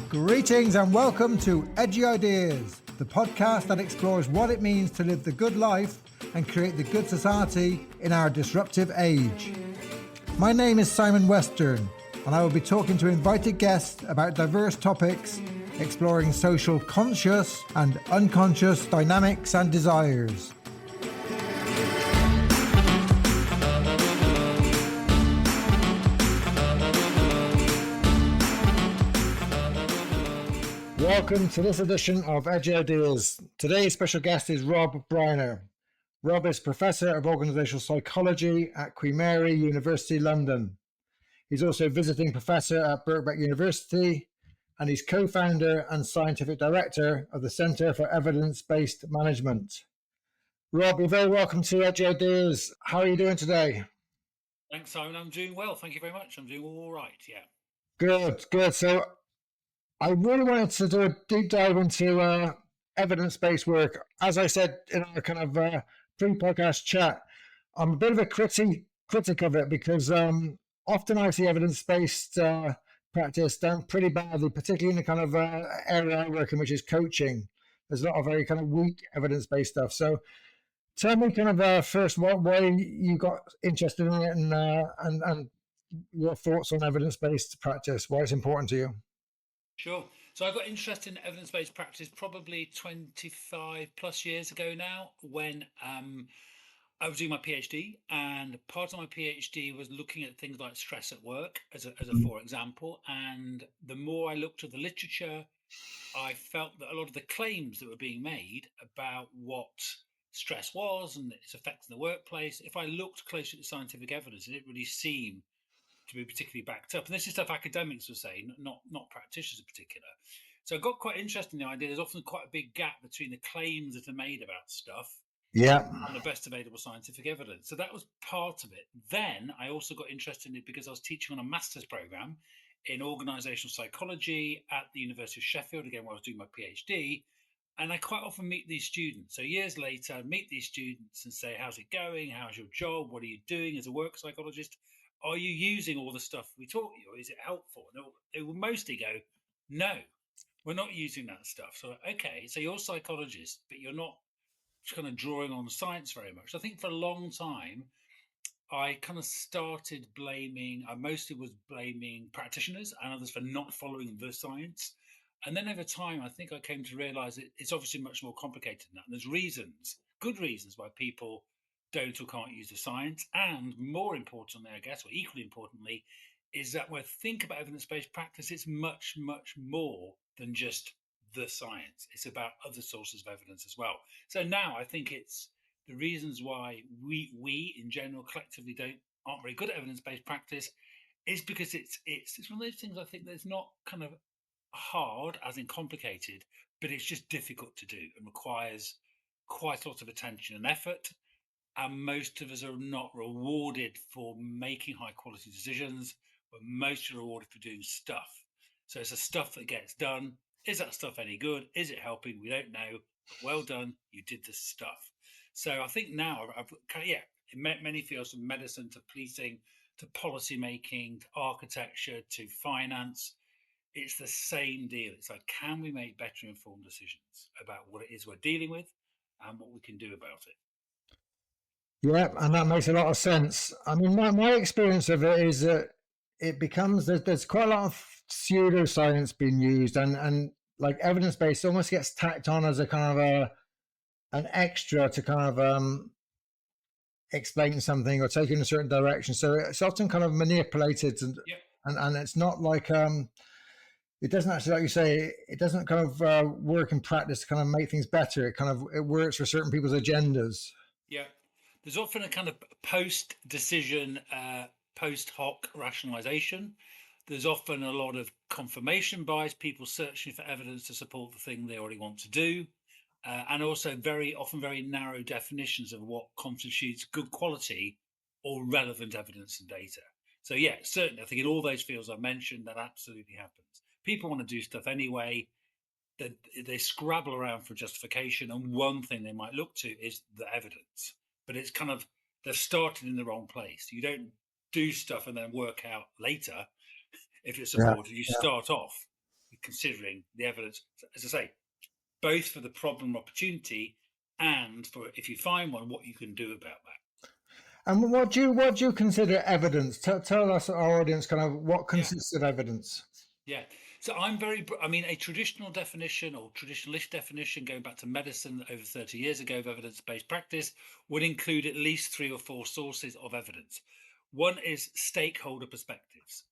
Greetings and welcome to Edgy Ideas, the podcast that explores what it means to live the good life and create the good society in our disruptive age. My name is Simon Western, and I will be talking to invited guests about diverse topics, exploring social conscious and unconscious dynamics and desires. Welcome to this edition of Edgy Ideas. Today's special guest is Rob Briner. Rob is Professor of Organisational Psychology at Queen Mary University, London. He's also visiting professor at Birkbeck University, and he's co-founder and scientific director of the Centre for Evidence-Based Management. Rob, you're very welcome to Edgy Ideas. How are you doing today? Thanks, Simon. I'm doing well. Thank you very much. I'm doing all right, yeah. Good. So I really wanted to do a deep dive into evidence-based work. As I said in our kind of pre-podcast chat, I'm a bit of a critic of it because often I see evidence-based practice done pretty badly, particularly in the kind of area I work in, which is coaching. There's a lot of very kind of weak evidence-based stuff. So tell me kind of first why you got interested in it and your thoughts on evidence-based practice, why it's important to you. Sure. So I got interested in evidence-based practice probably 25 plus years ago now when I was doing my PhD, and part of my PhD was looking at things like stress at work as a for example. And the more I looked at the literature, I felt that a lot of the claims that were being made about what stress was and its effects in the workplace, if I looked closely at the scientific evidence, it didn't really seem to be particularly backed up. And this is stuff academics were saying, not practitioners in particular. So I got quite interested in the idea. There's often quite a big gap between the claims that are made about stuff and the best available scientific evidence. So that was part of it. Then I also got interested in it because I was teaching on a master's program in organisational psychology at the University of Sheffield, again, where I was doing my PhD. And I quite often meet these students. So years later, I meet these students and say, how's it going? How's your job? What are you doing as a work psychologist? Are you using all the stuff we taught you, or is it helpful? And they will mostly go, no, we're not using that stuff. So, okay, so you're a psychologist, but you're not kind of drawing on science very much. I think for a long time, I kind of started I mostly was blaming practitioners and others for not following the science. And then over time, I think I came to realize it's obviously much more complicated than that. And there's reasons, good reasons why people don't or can't use the science. And more importantly, I guess, or equally importantly, is that when I think about evidence-based practice, it's much, much more than just the science. It's about other sources of evidence as well. So now I think it's the reasons why we in general collectively aren't very good at evidence-based practice is because it's one of those things I think that's not kind of hard, as in complicated, but it's just difficult to do and requires quite a lot of attention and effort. And most of us are not rewarded for making high quality decisions, but most are rewarded for doing stuff. So it's the stuff that gets done. Is that stuff any good? Is it helping? We don't know. But well done, you did the stuff. So I think now, in many fields, from medicine to policing to policy making to architecture to finance, it's the same deal. It's like, can we make better informed decisions about what it is we're dealing with and what we can do about it? Yeah, and that makes a lot of sense. I mean, my experience of it is that it becomes there's quite a lot of pseudoscience being used, and like evidence-based almost gets tacked on as a kind of an extra to kind of explain something or take in a certain direction. So it's often kind of manipulated, and it's not like it doesn't actually, like you say, it doesn't kind of work in practice to kind of make things better. It works for certain people's agendas. Yeah. There's often a kind of post-decision, post-hoc rationalization. There's often a lot of confirmation bias, people searching for evidence to support the thing they already want to do, and also very often very narrow definitions of what constitutes good quality or relevant evidence and data. So yeah, certainly, I think in all those fields I mentioned, that absolutely happens. People want to do stuff anyway. They scrabble around for justification, and one thing they might look to is the evidence. But it's kind of, they're started in the wrong place. You don't do stuff and then work out later if it's supported. You start off considering the evidence, as I say, both for the problem opportunity and for, if you find one, what you can do about that. And what do you consider evidence? Tell us, our audience, kind of what Yeah. consists of evidence. Yeah. So a traditional definition or traditionalist definition going back to medicine over 30 years ago of evidence-based practice would include at least 3 or 4 sources of evidence. One is stakeholder perspectives.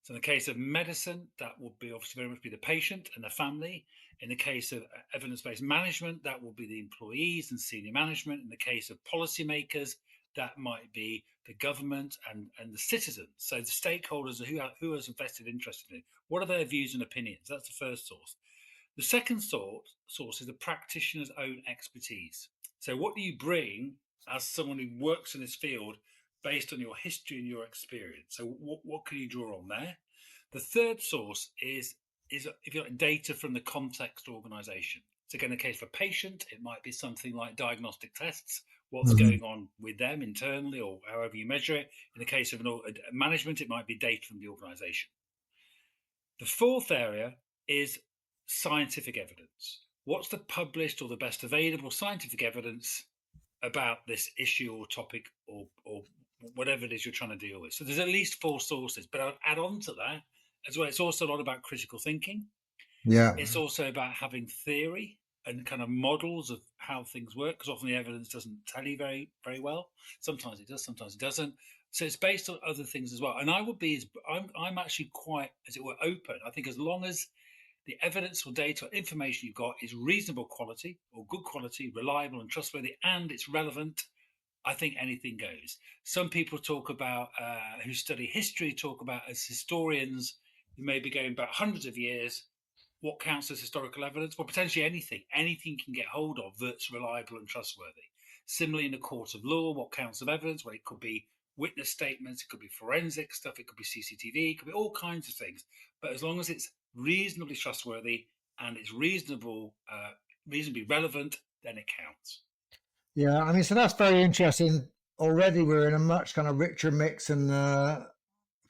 So in the case of medicine, that would be obviously very much be the patient and the family. In the case of evidence-based management, that will be the employees and senior management. In the case of policymakers, that might be the government and the citizens. So the stakeholders are who has invested interest in it. What are their views and opinions? That's the first source. The second source is the practitioner's own expertise. So what do you bring as someone who works in this field based on your history and your experience? So what can you draw on there? The third source is if you like, data from the context organization. So again, in the case of a patient, it might be something like diagnostic tests, what's Mhm. going on with them internally or however you measure it. In the case of management, it might be data from the organization. The fourth area is scientific evidence. What's the published or the best available scientific evidence about this issue or topic or whatever it is you're trying to deal with? So there's at least 4 sources, but I'll add on to that as well. It's also a lot about critical thinking. Yeah. It's also about having theory and kind of models of how things work, because often the evidence doesn't tell you very, very well. Sometimes it does, sometimes it doesn't. So it's based on other things as well. And I'm actually quite, as it were, open. I think as long as the evidence or data or information you've got is reasonable quality or good quality, reliable and trustworthy, and it's relevant, I think anything goes. Some people talk about, who study history, talk about as historians who may be going back hundreds of years, what counts as historical evidence? Well, potentially anything. Anything can get hold of that's reliable and trustworthy. Similarly, in a court of law, what counts as evidence? Well, it could be witness statements, it could be forensic stuff, it could be CCTV, it could be all kinds of things. But as long as it's reasonably trustworthy and it's reasonably relevant, then it counts. Yeah, I mean, so that's very interesting. Already, we're in a much kind of richer mix, and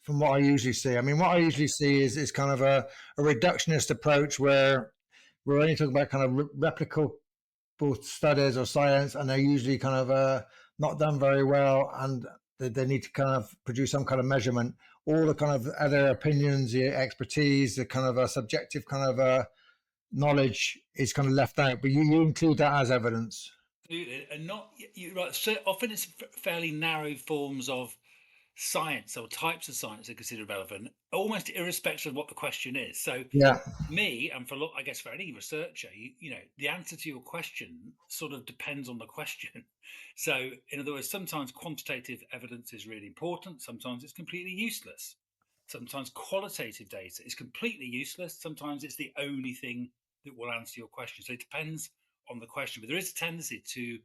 from what I usually see. I mean, what I usually see is kind of a reductionist approach where we're only talking about kind of replicable studies or science, and they're usually kind of not done very well, and they need to kind of produce some kind of measurement. All the kind of other opinions, the expertise, the kind of subjective kind of knowledge is kind of left out, but you include that as evidence. And not you're right. So often it's fairly narrow forms of science or types of science are considered relevant, almost irrespective of what the question is. So Yeah, me, and I guess for any researcher, the answer to your question sort of depends on the question. So, in other words, sometimes quantitative evidence is really important. Sometimes it's completely useless. Sometimes qualitative data is completely useless. Sometimes it's the only thing that will answer your question. So it depends on the question. But there is a tendency to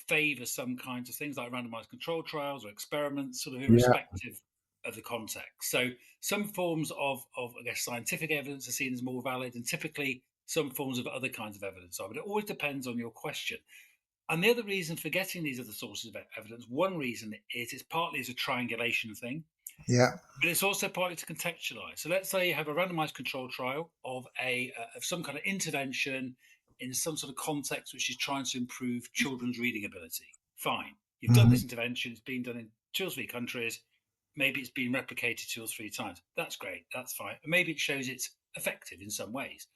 favor some kinds of things like randomized control trials or experiments, sort of yeah, irrespective of the context. So some forms of I guess scientific evidence are seen as more valid, and typically some forms of other kinds of evidence are. But it always depends on your question. And the other reason for getting these other sources of evidence, one reason is it's partly as a triangulation thing, yeah, but it's also partly to contextualize. So let's say you have a randomized control trial of of some kind of intervention in some sort of context which is trying to improve children's reading ability. Fine, you've done hmm, this intervention. It's been done in 2 or 3 countries. Maybe it's been replicated 2 or 3 times. That's great. That's fine. And maybe it shows it's effective in some ways.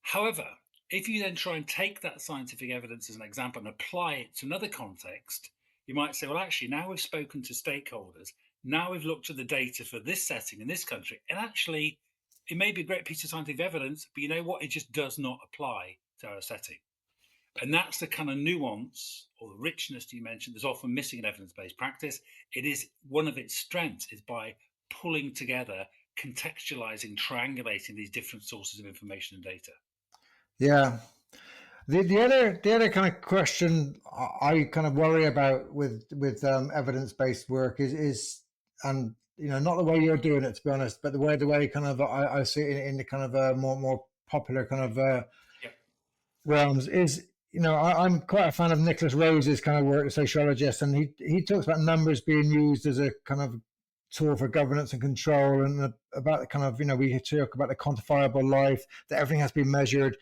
However, if you then try and take that scientific evidence as an example and apply it to another context, you might say, well, actually, now we've spoken to stakeholders, now we've looked at the data for this setting in this country, and actually, it may be a great piece of scientific evidence, but you know what? It just does not apply to our setting. And that's the kind of nuance or the richness you mentioned that's often missing in evidence based practice. It is one of its strengths is by pulling together, contextualizing, triangulating these different sources of information and data. yeah. The other kind of question I kind of worry about with evidence based work is and not the way you're doing it, to be honest, but the way kind of I see it in the kind of more popular kind of Yeah. realms is I'm quite a fan of Nicholas Rose's kind of work, the sociologist, and he talks about numbers being used as a kind of tool for governance and control, and about the kind of, we talk about the quantifiable life, that everything has to be measured.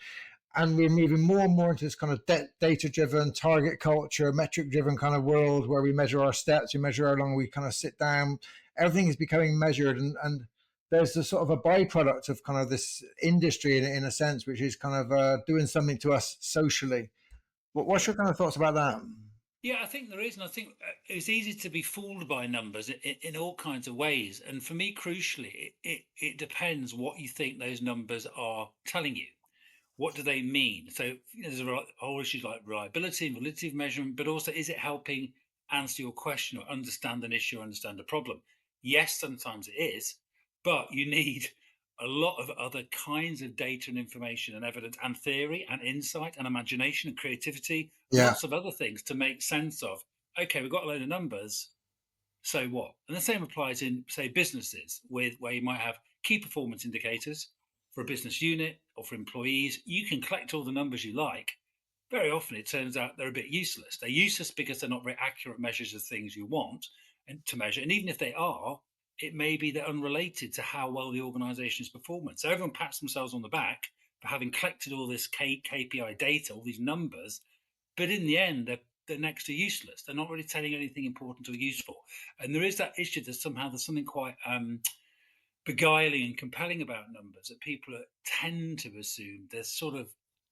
And we're moving more and more into this kind of data-driven, target culture, metric-driven kind of world where we measure our steps, we measure how long we kind of sit down. Everything is becoming measured, and there's a sort of a byproduct of kind of this industry in a sense, which is kind of doing something to us socially. What's Yeah. your kind of thoughts about that? Yeah, I think there is, and I think it's easy to be fooled by numbers in all kinds of ways. And for me, crucially, it depends what you think those numbers are telling you. What do they mean? So there's a whole issues like reliability and validity of measurement, but also is it helping answer your question or understand an issue or understand a problem? Yes, sometimes it is, but you need a lot of other kinds of data and information and evidence and theory and insight and imagination and creativity and Yeah, lots of other things to make sense of. Okay, we've got a load of numbers, so what? And the same applies in, say, businesses with where you might have key performance indicators for a business unit or for employees. You can collect all the numbers you like. Very often it turns out they're a bit useless. They're useless because they're not very accurate measures of things you want and to measure. And even if they are, it may be they're unrelated to how well the organization is performing. So everyone pats themselves on the back for having collected all this KPI data, all these numbers, but in the end, they're next to useless. They're not really telling anything important or useful. And there is that issue that somehow there's something quite beguiling and compelling about numbers that people tend to assume they're sort of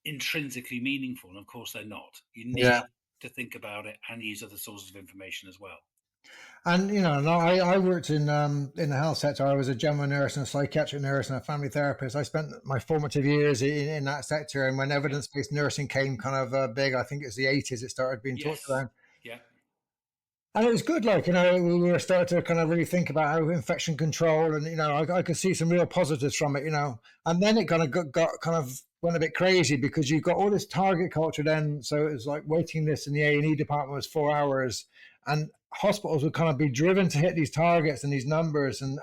intrinsically meaningful. And of course, they're not. You yeah. need to think about it and use other sources of information as well. And I worked in the health sector. I was a general nurse and a psychiatric nurse and a family therapist. I spent my formative years in that sector. And when Yeah. evidence-based nursing came kind of big, I think it's the 80s, it started being talked Yes. about. Yeah. And it was good, like, we were starting to kind of really think about how infection control, and, I could see some real positives from it. And then it kind of got kind of went a bit crazy because you've got all this target culture then. So it was like waiting lists in the A&E department was 4 hours, and hospitals would kind of be driven to hit these targets and these numbers. And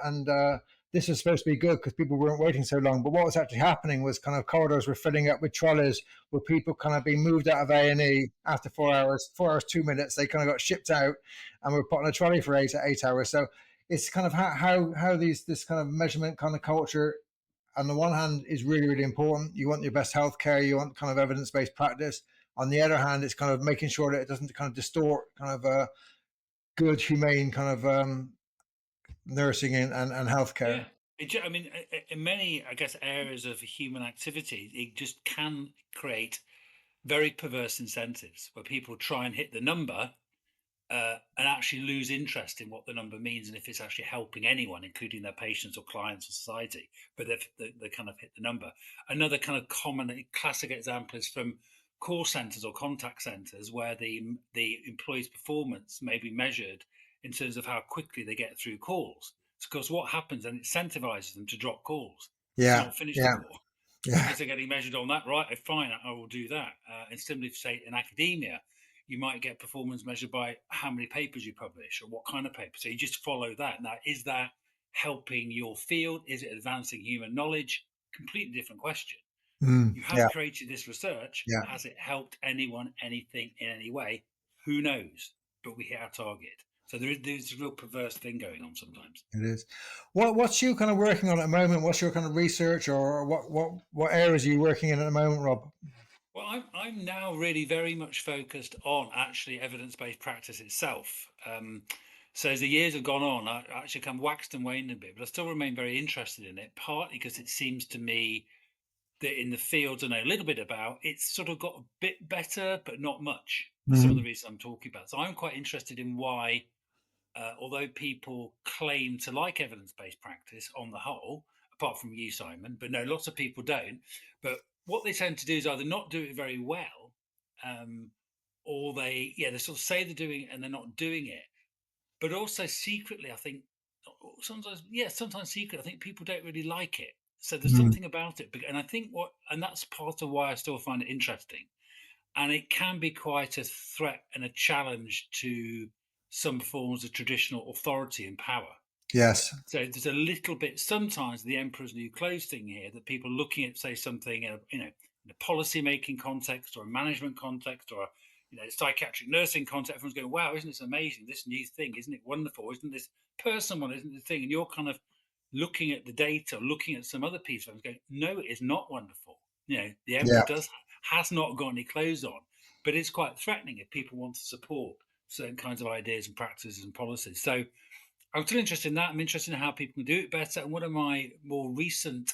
this was supposed to be good because people weren't waiting so long. But what was actually happening was kind of corridors were filling up with trolleys with people kind of being moved out of A&E after four Yeah. hours, 4 hours, 2 minutes. They kind of got shipped out and we're put on a trolley for 8 hours. So it's kind of how this kind of measurement kind of culture, on the one hand, is really, really important. You want your best healthcare, you want kind of evidence-based practice. On the other hand, it's kind of making sure that it doesn't kind of distort kind of good, humane kind of nursing and healthcare. Yeah. I mean, in many, I guess, areas of human activity, it just can create very perverse incentives where people try and hit the number and actually lose interest in what the number means and if it's actually helping anyone, including their patients or clients or society. But they kind of hit the number. Another kind of common classic example is from call centers or contact centers where the employee's performance may be measured in terms of how quickly they get through calls. Because what happens and incentivizes them to drop calls, to Yeah, not finish the yeah, call yeah. because they're getting measured on that, right? Fine, I will do that. And similarly, say in academia, you might get performance measured by how many papers you publish or what kind of paper. So you just follow that. Now, is that helping your field? Is it advancing human knowledge? Completely different question. You have Yeah, created this research. yeah. Has it helped anyone, anything in any way? Who knows? But we hit our target. So there's a real perverse thing going on sometimes. It is. What's you kind of working on at the moment? What's your kind of research, or what areas are you working in at the moment, Rob? Well, I'm now really very much focused on actually evidence-based practice itself. So as the years have gone on, I actually kind of waxed and waned a bit, but I still remain very interested in it. Partly because it seems to me that in the fields I know a little bit about, it's sort of got a bit better, but not much for some of the Mm. reasons I'm talking about. So I'm quite interested in why although people claim to like evidence-based practice on the whole, apart from you, Simon, but no, lots of people don't. But what they tend to do is either not do it very well, um, or they sort of say they're doing it and they're not doing it. But also secretly, I think sometimes secret. I think people don't really like it. So there's Mm. something about it, and I think and that's part of why I still find it interesting and it can be quite a threat and a challenge to some forms of traditional authority and power. Yes. So there's a little bit sometimes the emperor's new clothes thing here that people looking at say something in a policy making context or a management context or psychiatric nursing concept. Everyone's going, wow, isn't this amazing? This new thing, isn't it wonderful? Isn't this person one? Isn't the thing? And you're kind of looking at the data, looking at some other piece of evidence, going, no, it is not wonderful. The Yeah. evidence has not got any clothes on, but it's quite threatening if people want to support certain kinds of ideas and practices and policies. So I'm still interested in that. I'm interested in how people can do it better. And one of my more recent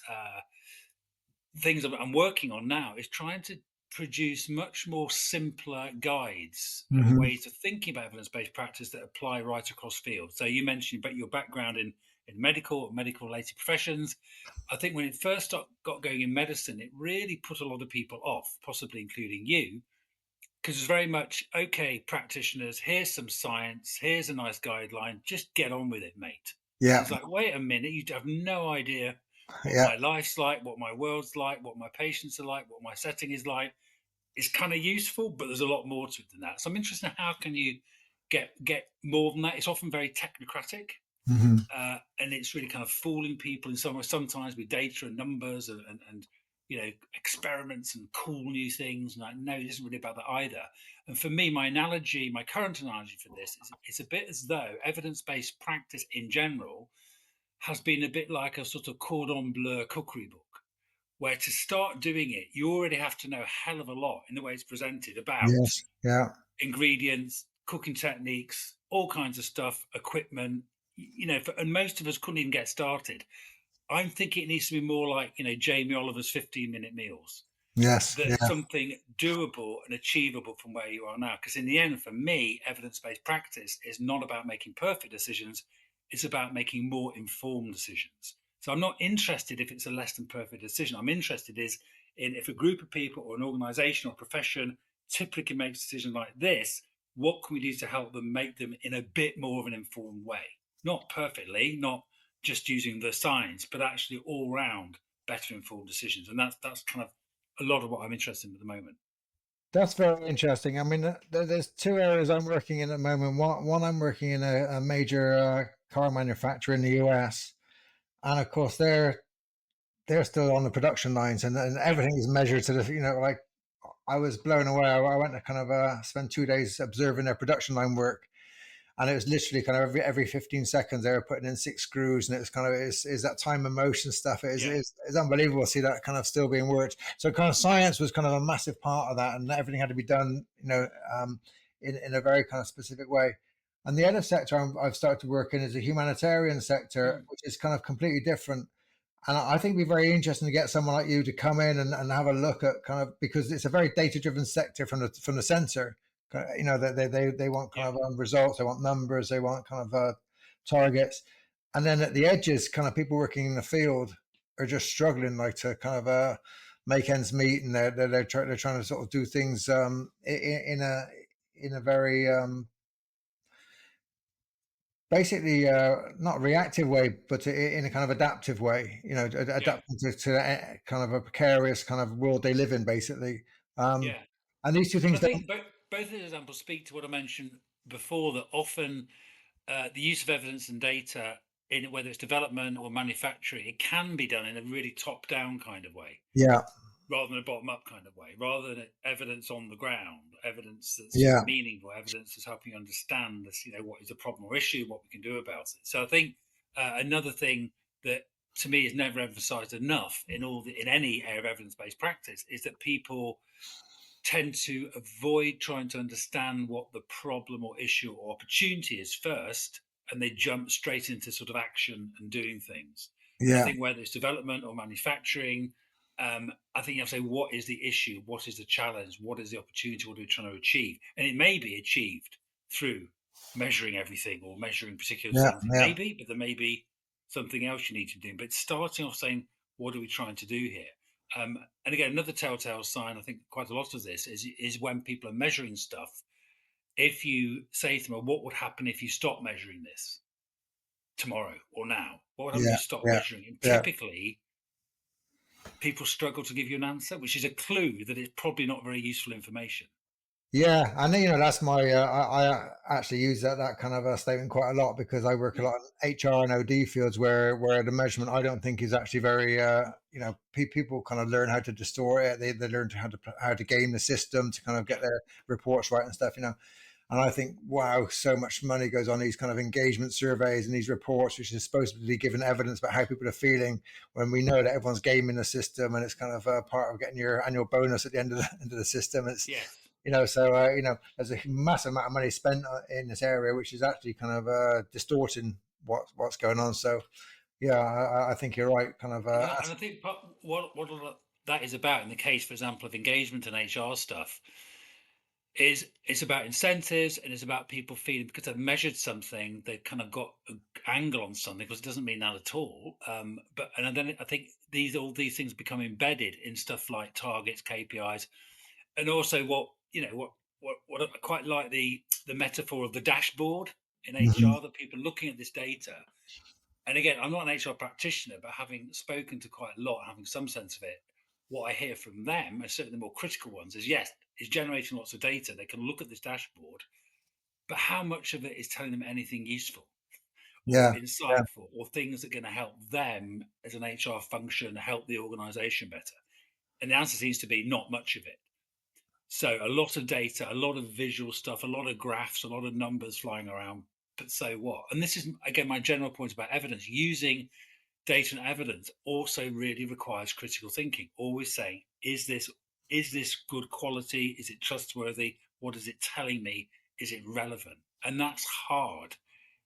things I'm working on now is trying to produce much more simpler guides and Hmm. ways of thinking about evidence-based practice that apply right across fields. So you mentioned about your background in medical related professions. I think when it first got going in medicine, it really put a lot of people off, possibly including you, because it's very much, okay, practitioners, here's some science, here's a nice guideline, just get on with it, mate. And Yeah. it's like, wait a minute, you have no idea what Yeah. my life's like, what my world's like, what my patients are like, what my setting is like. It's kind of useful, but there's a lot more to it than that. So I'm interested in how can you get more than that. It's often very technocratic, Hmm. and it's really kind of fooling people in some way. Sometimes with data and numbers and experiments and cool new things. And like, no, it isn't really about that either. And for me, my current analogy for this is it's a bit as though evidence-based practice in general has been a bit like a sort of cordon bleu cookery book, where to start doing it, you already have to know a hell of a lot in the way it's presented about Yes. Yeah. ingredients, cooking techniques, all kinds of stuff, equipment. And most of us couldn't even get started. I'm thinking it needs to be more like Jamie Oliver's 15-minute meals. Yes. That's Yeah. something doable and achievable from where you are now. Because in the end, for me, evidence-based practice is not about making perfect decisions. It's about making more informed decisions. So I'm not interested if it's a less than perfect decision. I'm interested in if a group of people or an organization or profession typically makes a decision like this, what can we do to help them make them in a bit more of an informed way? Not perfectly, not just using the science, but actually all round better informed decisions. And that's kind of a lot of what I'm interested in at the moment. That's very interesting. I mean, there's two areas I'm working in at the moment. One I'm working in a major car manufacturer in the US, and of course they're still on the production lines, and Yeah, everything is measured to the like. I was blown away. I went to kind of spend 2 days observing their production line work, and it was literally kind of every 15 seconds they were putting in 6 screws, and it was kind of is that time and motion stuff. yeah, It's unbelievable to see that kind of still being worked. So kind of science was kind of a massive part of that, and everything had to be done, in a very kind of specific way. And the other sector I've started to work in is a humanitarian sector, mm, which is kind of completely different. And I think it'd be very interesting to get someone like you to come in and have a look at kind of, because it's a very data driven sector from the center. They want yeah, kind of results, they want numbers, they want kind of targets, and then at the edges, kind of people working in the field are just struggling like to kind of make ends meet, and they're trying to sort of do things in a very basically not reactive way, but in a kind of adaptive way. yeah, Adapting to kind of a precarious kind of world they live in, basically. Um, yeah. and these two But things I don't. think both of the examples speak to what I mentioned before, that often the use of evidence and data in whether it's development or manufacturing, it can be done in a really top-down kind of way, Yeah, rather than a bottom-up kind of way, rather than evidence on the ground, evidence that's yeah, meaningful, evidence that's helping you understand this, what is a problem or issue, what we can do about it. So I think another thing that to me is never emphasized enough in any area of evidence-based practice is that people tend to avoid trying to understand what the problem or issue or opportunity is first, and they jump straight into sort of action and doing things. And I yeah, think whether it's development or manufacturing, I think you have to say, what is the issue? What is the challenge? What is the opportunity? What are we trying to achieve? And it may be achieved through measuring everything or measuring particular yeah, things. It yeah. may be, but there may be something else you need to do. But starting off saying, what are we trying to do here? And again, another telltale sign, I think quite a lot of this is when people are measuring stuff. If you say to them, well, what would happen if you stop measuring this tomorrow or now? What would happen if Yeah, you stop yeah, measuring? And yeah, typically, people struggle to give you an answer, which is a clue that it's probably not very useful information. Yeah, and that's my. I actually use that kind of a statement quite a lot because I work a Yeah, lot in HR and OD fields where the measurement I don't think is actually very. People kind of learn how to distort it. They learn how to game the system to kind of get yeah, their reports right and stuff. And I think, wow, so much money goes on these kind of engagement surveys and these reports, which is supposed to be giving evidence about how people are feeling, when we know that everyone's gaming the system and it's kind of part of getting your annual bonus at the end of the system. It's yes. so there's a massive amount of money spent in this area, which is actually kind of distorting what's going on. So yeah, I think you're right. Kind of And I think what a lot that is about in the case, for example, of engagement and HR stuff, is it's about incentives and it's about people feeling because they've measured something, they've kind of got an angle on something, because it doesn't mean that at all. But and then I think all these things become embedded in stuff like targets, KPIs, and also what I quite like, the metaphor of the dashboard in mhm. HR, that people are looking at this data. And again, I'm not an HR practitioner, but having spoken to quite a lot, having some sense of it, what I hear from them, and certainly the more critical ones, is yes, is generating lots of data. They can look at this dashboard, but how much of it is telling them anything useful or Yeah, yeah, insightful or things that are going to help them as an HR function, help the organization better? And the answer seems to be not much of it. So a lot of data, a lot of visual stuff, a lot of graphs, a lot of numbers flying around. But so what? And this is again my general point about evidence. Using data and evidence also really requires critical thinking. Always saying, is this good quality? Is it trustworthy? What is it telling me? Is it relevant? And that's hard.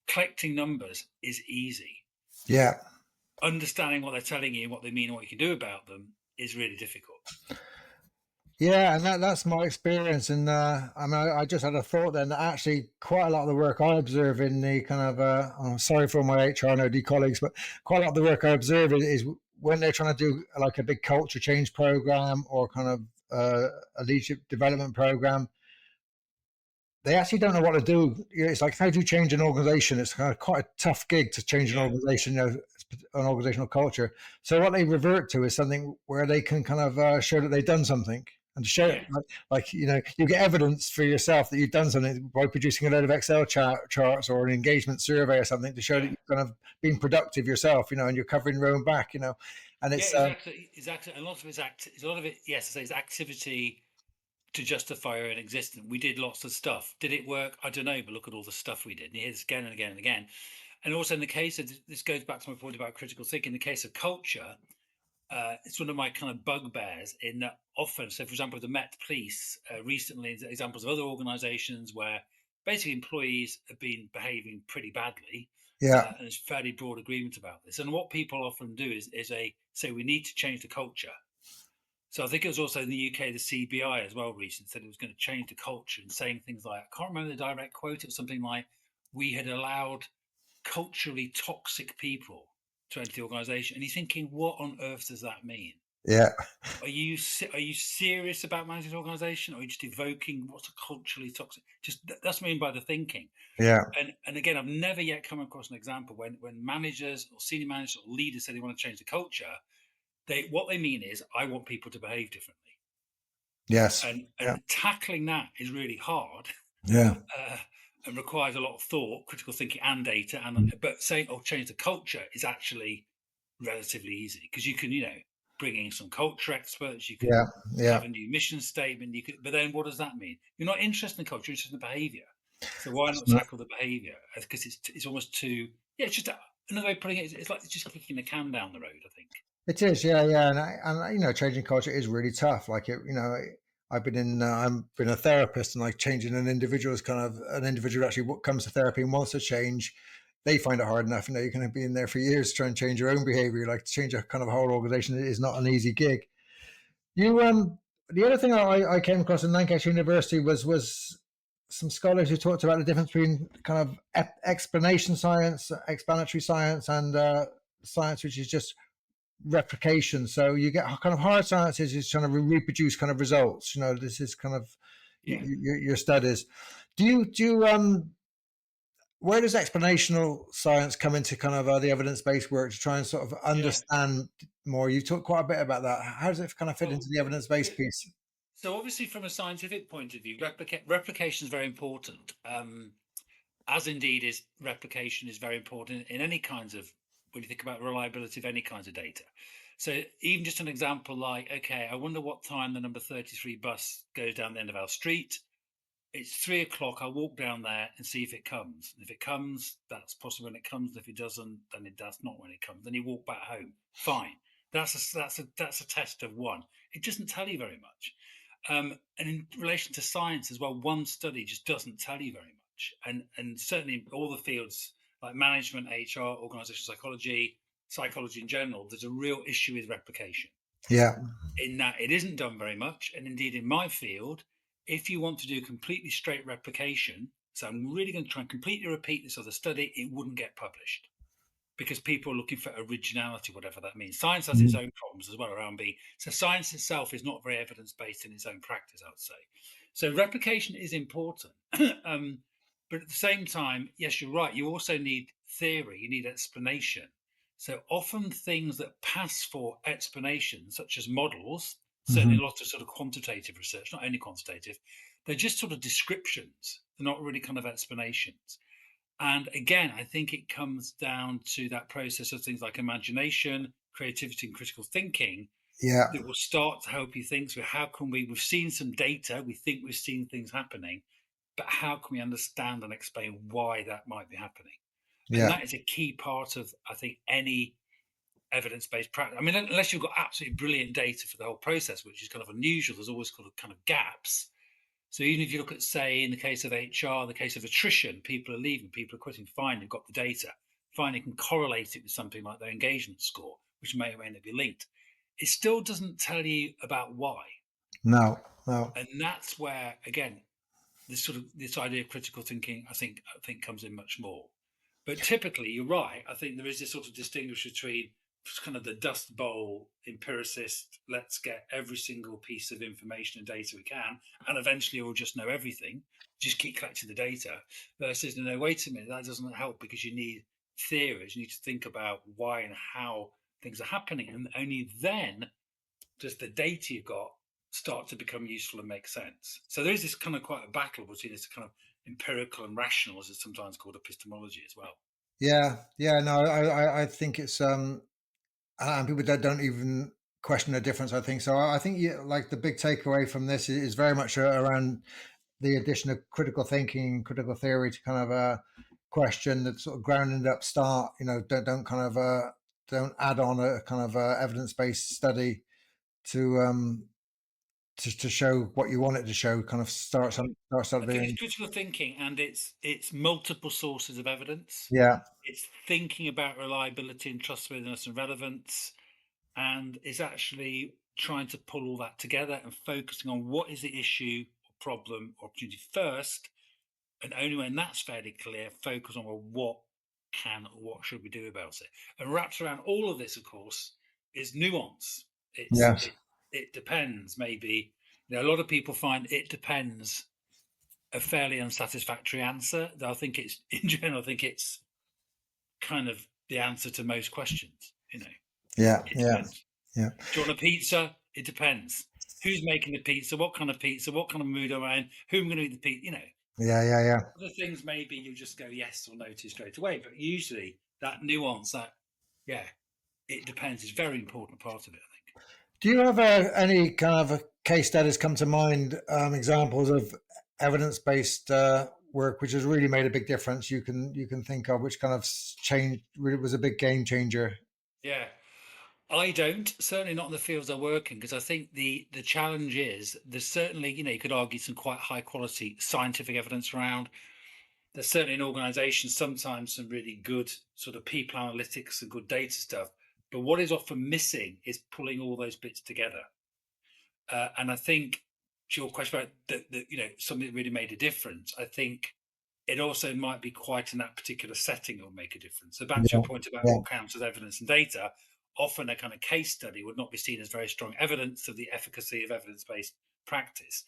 Collecting numbers is easy. yeah. Understanding what they're telling you, what they mean, and what you can do about them is really difficult. Yeah, and that's my experience. And I mean, I just had a thought then that actually quite a lot of the work I observe in the kind of, I'm sorry for my HR and OD colleagues, but quite a lot of the work I observe is when they're trying to do like a big culture change program or kind of a leadership development program. They actually don't know what to do. It's like, how do you change an organization? It's kind of quite a tough gig to change an Yeah, organization, an organizational culture. So what they revert to is something where they can kind of show that they've done something, and to show yeah, it, like you get evidence for yourself that you've done something by producing a load of Excel charts or an engagement survey or something to show that yeah. you've kind of been productive yourself, and you're covering your own back, and Yeah, it's exactly, exactly. And a lot of it's a lot of it, yes, I say, is activity to justify our own existence. We did lots of stuff. Did it work? I don't know, but look at all the stuff we did. And you hear this again and again and again. And also in the case of this goes back to my point about critical thinking. In the case of culture, it's one of my kind of bugbears in that often. So, for example, the Met Police recently, examples of other organisations where basically employees have been behaving pretty badly, yeah, and there's fairly broad agreement about this. And what people often do is they say we need to change the culture. So I think it was also in the UK, the CBI as well recently said it was going to change the culture and saying things like, I can't remember the direct quote, it was something like, we had allowed culturally toxic people to enter the organisation. And you're thinking, what on earth does that mean? yeah, Are you serious about managing an organisation, or are you just evoking what's a culturally toxic? Just that's what I mean by the thinking. yeah, And again, I've never yet come across an example when managers or senior managers or leaders say they want to change the culture. What they mean is, I want people to behave differently, yes, and yeah, tackling that is really hard, yeah, uh, and requires a lot of thought, critical thinking, and data. And but saying, "Oh, change the culture" is actually relatively easy, because you can, bring in some culture experts. You yeah, can yeah. have a new mission statement. But then what does that mean? You're not interested in the culture; you're interested in the behavior. So why That's not right. tackle the behavior? Because it's almost too. Yeah, it's just another way of putting it. It's like it's just kicking the can down the road, I think. It is, yeah, yeah, and changing culture is really tough. Like I've been a therapist, and like changing an individual is kind of an individual actually what comes to therapy and wants to change. They find it hard enough. You can be in there for years trying to change your own behavior. Like to change a kind of whole organization is not an easy gig. You The other thing I came across in Lancaster University was some scholars who talked about the difference between kind of explanation science, explanatory science, and science which is just replication. So you get kind of hard sciences is trying to reproduce kind of results. This is kind of Yeah, your studies. Do you where does explanational science come into kind of the evidence-based work to try and sort of yeah. understand more? You talked quite a bit about that. How does it kind of fit into Well, the evidence-based it, piece? So obviously, from a scientific point of view, replication is very important. As indeed is replication is very important in any kinds of, when you think about reliability of any kinds of data. So even just an example like, okay, I wonder what time the number 33 bus goes down the end of our street. It's 3 o'clock. I'll walk down there and see if it comes. And if it comes, that's possibly when it comes. And if it doesn't, then that's not when it comes. Then you walk back home. Fine. That's a test of one. It doesn't tell you very much. And in relation to science as well, one study just doesn't tell you very much. And certainly in all the fields like management, HR, organizational psychology in general, there's a real issue with replication Yeah. in that it isn't done very much. And indeed, in my field, if you want to do completely straight replication, so I'm really going to try and completely repeat this other study, it wouldn't get published because people are looking for originality, whatever that means. Science has its Mhm. own problems as well around being. So science itself is not very evidence based in its own practice, I would say. So replication is important. But at the same time, yes, you're right. You also need theory, you need explanation. So often things that pass for explanation, such as models, certainly Mhm. a lot of sort of quantitative research, not only quantitative, they're just sort of descriptions. They're not really kind of explanations. And again, I think it comes down to that process of things like imagination, creativity, and critical thinking Yeah. that will start to help you think through how can we've seen some data, we think we've seen things happening, but how can we understand and explain why that might be happening? And Yeah. that is a key part of, I think, any evidence-based practice. I mean, unless you've got absolutely brilliant data for the whole process, which is kind of unusual, there's always kind of gaps. So even if you look at, say, in the case of HR, the case of attrition, people are leaving, people are quitting, fine, they've got the data, fine, you can correlate it with something like their engagement score, which may or may not be linked. It still doesn't tell you about why. No. No. And that's where, again, this idea of critical thinking, I think comes in much more. But typically, you're right. I think there is this sort of distinguish between kind of the dust bowl empiricist, let's get every single piece of information and data we can, and eventually we'll just know everything, just keep collecting the data, versus, no, wait a minute, that doesn't help because you need theories, you need to think about why and how things are happening. And only then does the data you've got start to become useful and make sense. So there is this kind of quite a battle between this kind of empirical and rational, as it's sometimes called, epistemology as well. Yeah. Yeah. No. I think it's and people that don't even question the difference. I think so. I think like the big takeaway from this is very much around the addition of critical thinking, critical theory to kind of question that sort of grounded up start. You know, don't kind of don't add on a kind of evidence based study to to show what you want it to show. Kind of start I think something. it's critical thinking and it's multiple sources of evidence. Yeah, It's thinking about reliability and trustworthiness and relevance, and it's actually trying to pull all that together and focusing on what is the issue or problem or opportunity first, and only when that's fairly clear, focus on, well, what should we do about it? And wrapped around all of this, of course, is nuance. It's yes, it depends. Maybe, a lot of people find it depends a fairly unsatisfactory answer. I think it's in general. I think it's kind of the answer to most questions. yeah, It yeah, depends. yeah, Do you want a pizza? It depends. Who's making the pizza? What kind of pizza? What kind of mood am I in? Who am I going to eat the pizza? yeah, yeah, yeah. Other things maybe you just go yes or no to straight away, but usually that nuance, that, yeah, it depends, is a very important part of it, I think. Do you have any kind of case studies come to mind, examples of evidence-based work which has really made a big difference? You can think of which kind of changed, really was a big game changer. Yeah. I don't, certainly not in the fields I work in, because I think the challenge is there's certainly, you could argue some quite high quality scientific evidence around. There's certainly in organizations sometimes some really good sort of people analytics and good data stuff. But what is often missing is pulling all those bits together. And I think to your question about something that really made a difference, I think it also might be quite in that particular setting it will make a difference. So back to Yeah, your point about yeah, what counts as evidence and data, often a kind of case study would not be seen as very strong evidence of the efficacy of evidence-based practice.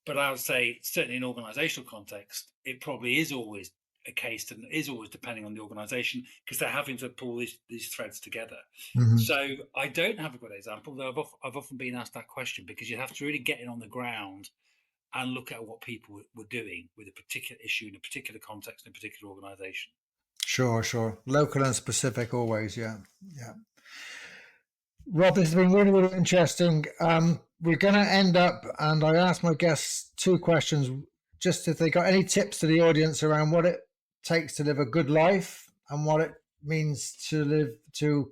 But I would say certainly in organizational context, it probably is always a case than is always depending on the organisation, because they're having to pull these threads together. Mm-hmm. So I don't have a good example, though I've often been asked that question, because you have to really get in on the ground and look at what people were doing with a particular issue in a particular context in a particular organisation. Sure. Local and specific always, yeah. Rob, this has been really, really interesting. We're going to end up, and I asked my guests 2 questions, just if they got any tips to the audience around what it takes to live a good life and what it means to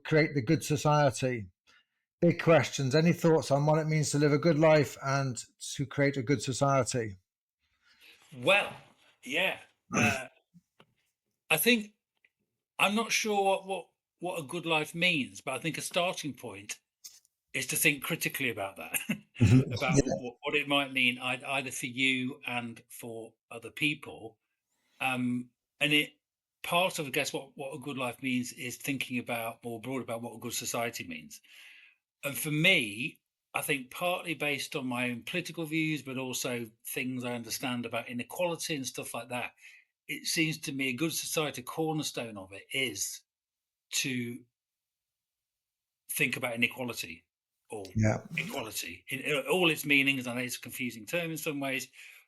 create the good society. Big questions. Any thoughts on what it means to live a good life and to create a good society? Well, yeah. I think I'm not sure what a good life means, but I think a starting point is to think critically about that, about what it might mean either for you and for other people. And it part of, I guess, what a good life means is thinking about more broad about what a good society means. And for me, I think partly based on my own political views, but also things I understand about inequality and stuff like that, it seems to me a good society, cornerstone of it is to think about inequality or equality in all its meanings. I know it's a confusing term in some ways,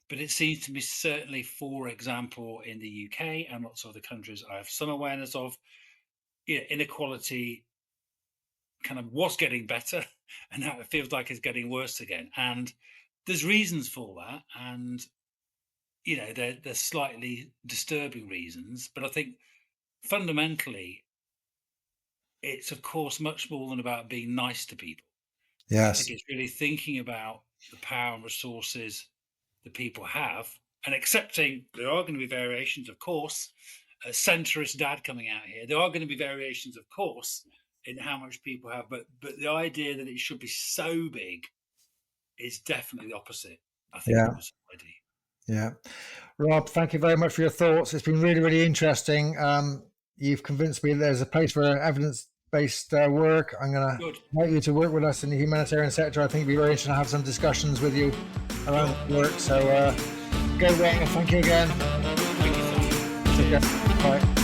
but it seems to me, certainly, for example, in the UK and lots of other countries I have some awareness of, inequality kind of was getting better, and now it feels like it's getting worse again. And there's reasons for that, and they're slightly disturbing reasons. But I think fundamentally, it's of course much more than about being nice to people. I think it's really thinking about the power and resources that people have, and accepting there are going to be variations, of course. A centrist dad coming out here, there are going to be variations, of course, in how much people have, but the idea that it should be so big is definitely the opposite, I think, of a society. Yeah. Rob, thank you very much for your thoughts. It's been really, really interesting. You've convinced me that there's a place for evidence-based work. I'm going to invite you to work with us in the humanitarian sector. I think it'd be very interesting to have some discussions with you around work. So go well. Thank you again. Thank you so much. Bye.